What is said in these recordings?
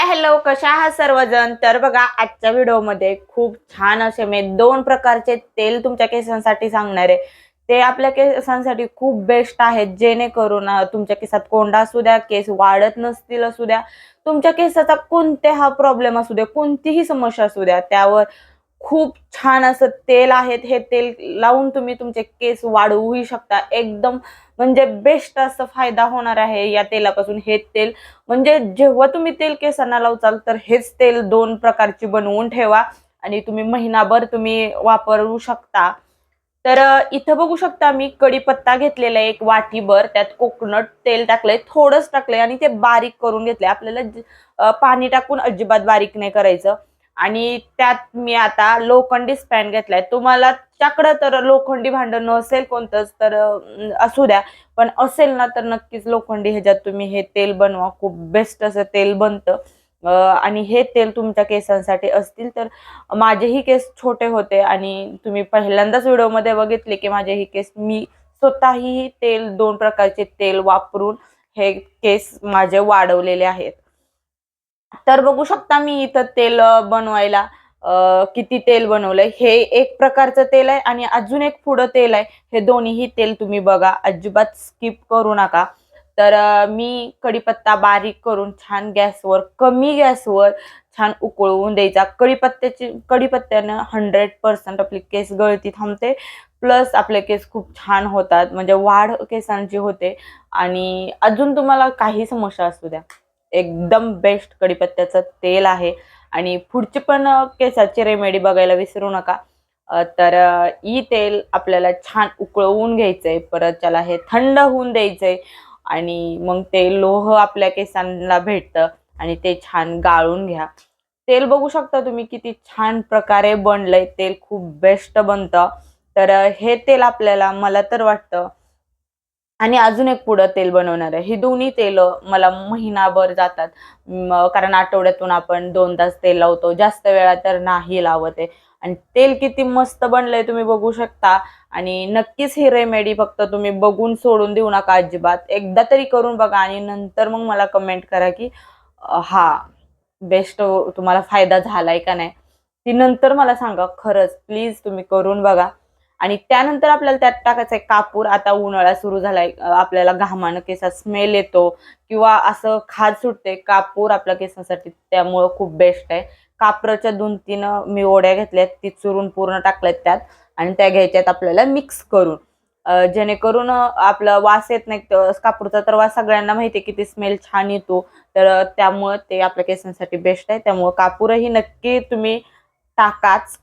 Hello, कशा आहात सर्वजण? तर बघा, आजच्या व्हिडिओमध्ये खूप छान असे मी दोन प्रकारचे तेल तुमच्या केसांसाठी सांगणार आहे. ते आपल्या केसांसाठी खूप बेस्ट आहेत, जेणेकरून तुमच्या केसात कोंडा असू द्या, केस वाढत नसतील असू द्या, तुमच्या केसाचा कोणताही प्रॉब्लेम असू द्या, कोणतीही समस्या असू द्या, त्यावर खूप छान असं तेल आहेत. हे तेल लावून तुम्ही तुमचे केस वाढवूही शकता. एकदम म्हणजे बेस्ट असं फायदा होणार आहे या तेलापासून. हे तेल म्हणजे जेव्हा तुम्ही तेल केसांना लावचाल तर हेच तेल दोन प्रकारची बनवून ठेवा आणि तुम्ही महिनाभर तुम्ही वापरू शकता. तर इथं बघू शकता मी कढीपत्ता घेतलेला आहे एक वाटीभर, त्यात कोकोनट तेल टाकलंय, थोडंच टाकलंय आणि ते बारीक करून घेतलंय. आपल्याला पाणी टाकून अजिबात बारीक नाही करायचं. आणि त्यात मी आता लोखंडी स्पॅन घेतलाय. तुम्हाला त्याकडं तर लोखंडी भांड नसेल कोणतंच तर असू द्या, पण असेल ना तर नक्कीच लोखंडी ह्याच्यात तुम्ही हे तेल बनवा. खूप बेस्ट असं तेल बनतं. आणि हे तेल तुमच्या केसांसाठी असतील तर माझेही केस छोटे होते आणि तुम्ही पहिल्यांदाच व्हिडिओमध्ये बघितले की माझेही केस मी स्वतःही तेल दोन प्रकारचे तेल वापरून हे केस माझे वाढवलेले आहेत. तर बघू शकता मी इथं तेल बनवायला किती तेल बनवलंय. हे एक प्रकारचं तेल आहे आणि अजून एक पुढं तेल आहे. हे दोन्हीही तेल तुम्ही बघा, अजिबात स्किप करू नका. तर मी कढीपत्ता बारीक करून छान गॅसवर, कमी गॅसवर छान उकळवून द्यायचा. कढीपत्त्यानं 100% आपली केस गळती थांबते. प्लस आपले केस खूप छान होतात, म्हणजे वाढ केसांची होते. आणि अजून तुम्हाला काही समस्या असू द्या, एकदम बेस्ट कढीपत्त्याचं तेल आहे. आणि पुढची पण केसाची रेमेडी बघायला विसरू नका. तर ही तेल आपल्याला छान उकळवून घ्यायचंय, परत त्याला हे थंड होऊन द्यायचंय आणि मग ते लोह आपल्या केसांना भेटतं आणि ते छान गाळून घ्या. तेल बघू शकता तुम्ही किती छान प्रकारे बनलंय. तेल खूप बेस्ट बनतं. तर हे तेल आपल्याला, मला तर वाटतं, आणि अजून एक पुढं तेल बनवणार आहे. ही दोन्ही तेल मला महिनाभर जातात. कारण आठवड्यातून आपण 2 तास तेल लावतो, जास्त वेळा तर नाही लावत आहे. आणि तेल किती मस्त बनलंय तुम्ही बघू शकता. आणि नक्कीच ही रेमेडी फक्त तुम्ही बघून सोडून देऊ नका अजिबात. एकदा तरी करून बघा आणि नंतर मग मला कमेंट करा की हा बेस्ट तुम्हाला फायदा झालाय का नाही. ती नंतर मला सांगा. खरंच प्लीज तुम्ही करून बघा. आणि त्यानंतर आपल्याला त्यात टाकायचं आहे कापूर. आता उन्हाळा सुरू झालाय, आपल्याला घामानं केसात स्मेल येतो किंवा असं खाज सुटते. कापूर आपल्या केसांसाठी त्यामुळं खूप बेस्ट आहे. कापराच्या 2-3 मी ओढ्या घेतल्यात, ती चुरून पूर्ण टाकल्यात त्यात आणि त्या घ्यायच्यात आपल्याला मिक्स करून. जेणेकरून आपला वास येत नाही. कापूरचा तर वास सगळ्यांना माहिती आहे किती स्मेल छान येतो. तर त्यामुळं ते आपल्या केसांसाठी बेस्ट आहे. त्यामुळं कापूरही नक्की तुम्ही टाकाच.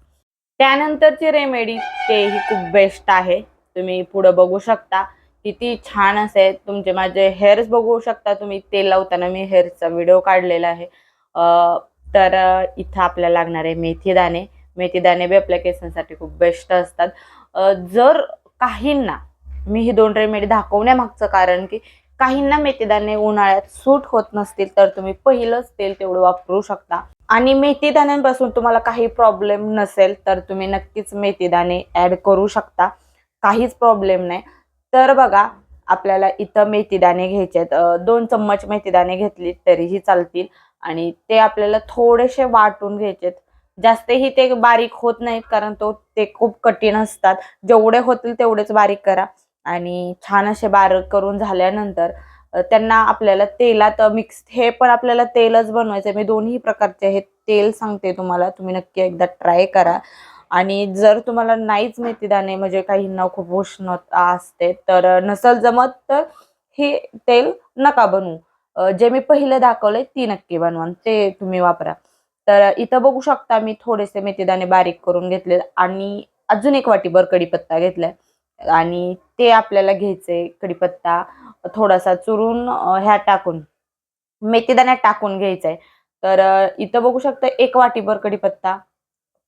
त्यानंतरची रेमेडी तेही खूप बेस्ट आहे. तुम्ही पुढे बघू शकता किती छान असे तुमचे माझे हेअर्स बघू शकता तुम्ही. तेल लावताना मी हेअरचा व्हिडिओ काढलेला आहे. तर इथं आपल्याला लागणार आहे मेथी दाणे. मेथी दाणे बी आपल्या केसांसाठी खूप बेस्ट असतात. जर काहींना, मी ही 2 रेमेडी दाखवण्यामागचं कारण की काहींना मेथीदाणे उन्हाळ्यात सूट होत नसतील तर तुम्ही पहिलंच तेल तेवढं वापरू शकता. आणि मेथी दाण्यांपासून तुम्हाला काही प्रॉब्लेम नसेल तर तुम्ही नक्कीच मेथी दाणे ऍड करू शकता. काहीच प्रॉब्लेम नाही. तर बघा, आपल्याला इथं मेथी दाणे घ्यायचे आहेत. 2 चम्मच मेथी दाणे घेतली तरीही चालतील आणि ते आपल्याला थोडेसे वाटून घ्यायचे. जास्तही ते बारीक होत नाहीत कारण ते खूप कठीण असतात. जेवढे होतील तेवढेच बारीक करा. आणि छान असे बारीक करून झाल्यानंतर त्यांना आपल्याला तेलात मिक्स, हे पण आपल्याला तेलच बनवायचं आहे. मी दोन्ही प्रकारचे हे तेल सांगते तुम्हाला, तुम्ही नक्की एकदा ट्राय करा. आणि जर तुम्हाला नाहीच मेथीदाणे, म्हणजे काहींना खूप उष्णता असते तर नसल जमत तर हे तेल नका बनवू. जे मी पहिलं दाखवलंय ती नक्की बनवा, ते तुम्ही वापरा. तर इथं बघू शकता मी थोडेसे मेथीदाणे बारीक करून घेतले आणि अजून एक वाटीभर कढीपत्ता घेतलाय आणि ते आपल्याला घ्यायचंय. कढीपत्ता थोडासा चुरून ह्या टाकून मेथीदाण्यात टाकून घ्यायचंय. तर इथं बघू शकता 1 वाटीभर कढीपत्ता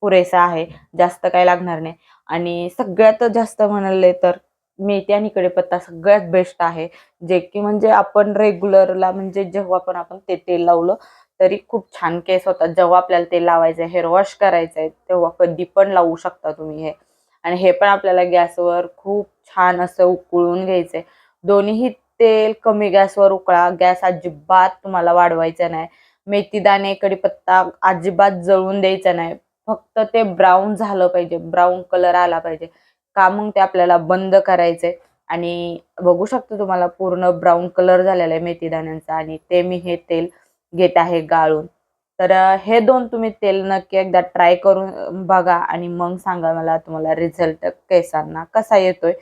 पुरेसा आहे, जास्त काही लागणार नाही. आणि सगळ्यात जास्त म्हणाले तर मेथी आणि कढीपत्ता सगळ्यात बेस्ट आहे. जे की म्हणजे आपण रेग्युलरला, म्हणजे जेव्हा पण आपण ते तेल लावलं तरी खूप छान केस होतात. जेव्हा आपल्याला तेल लावायचं आहे, हेअर वॉश करायचं आहे, तेव्हा कधी पण लावू शकता तुम्ही हे. आणि हे पण आपल्याला गॅसवर खूप छान असं उकळून घ्यायचंय. दोन्हीही तेल कमी गॅसवर उकळा. गॅस अजिबात तुम्हाला वाढवायचा नाही. मेथीदाणे कढीपत्ता अजिबात जळून द्यायचा नाही. फक्त ते ब्राऊन झालं पाहिजे, ब्राऊन कलर आला पाहिजे का मग ते आपल्याला बंद करायचंय. आणि बघू शकतो तुम्हाला पूर्ण ब्राऊन कलर झालेला आहे मेथीदाण्यांचा. आणि ते मी हे तेल घेत आहे गाळून. तर हे 2 तुम्ही तेल नक्की एकदा ट्राय करून बघा आणि मग सांगा मला तुम्हाला रिझल्ट केसांना कसा येतोय.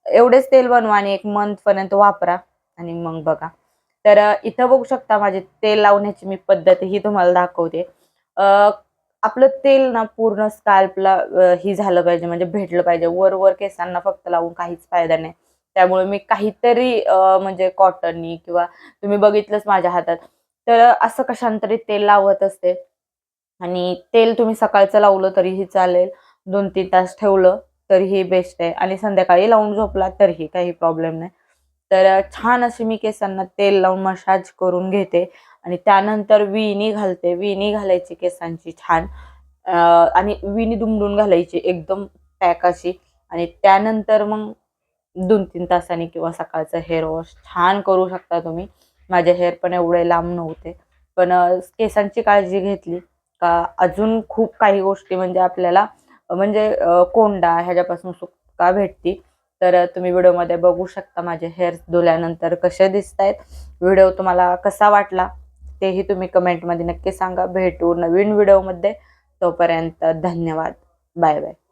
एवढेच तेल बनवा आणि 1 मंथ पर्यंत वापरा आणि मग बघा. तर इथं बघू शकता माझे तेल लावण्याची मी पद्धत ही तुम्हाला दाखवते. अ, आपलं तेल ना पूर्ण स्काल्पला ही झालं पाहिजे, म्हणजे भेटलं पाहिजे. वर केसांना फक्त लावून काहीच फायदा नाही. त्यामुळे मी काहीतरी म्हणजे कॉटननी किंवा तुम्ही बघितलंच माझ्या हातात, तर असं कशाने तेल लावत असते. आणि तेल तुम्ही सकाळचं लावलं तरीही चालेल, 2-3 तास ठेवलं तरीही बेस्ट आहे आणि संध्याकाळी लावून झोपला तरीही काही प्रॉब्लेम नाही. तर छान अशी मी केसांना तेल लावून मसाज करून घेते आणि त्यानंतर वेणी घालते. वेणी घालायची केसांची छान आणि वेणी दुमडून घालायची एकदम पॅक अशी. आणि त्यानंतर मग 2-3 तासांनी किंवा सकाळचं हेअर वॉश छान करू शकता तुम्ही. माझे हेअर पण एवढे लांब नव्हते. पण केसांची काळजी घेतली का अजून खूप काही गोष्टी म्हणजे आपल्याला म्हणजे कोंडा ह्याच्यापासून सुटका भेटती. तर तुम्ही व्हिडिओमध्ये बघू शकता माझे हेअर धुल्यानंतर कसे दिसतायत. व्हिडिओ तुम्हाला कसा वाटला तेही तुम्ही कमेंटमध्ये नक्की सांगा. भेटू नवीन व्हिडिओमध्ये. तोपर्यंत धन्यवाद. Bye bye.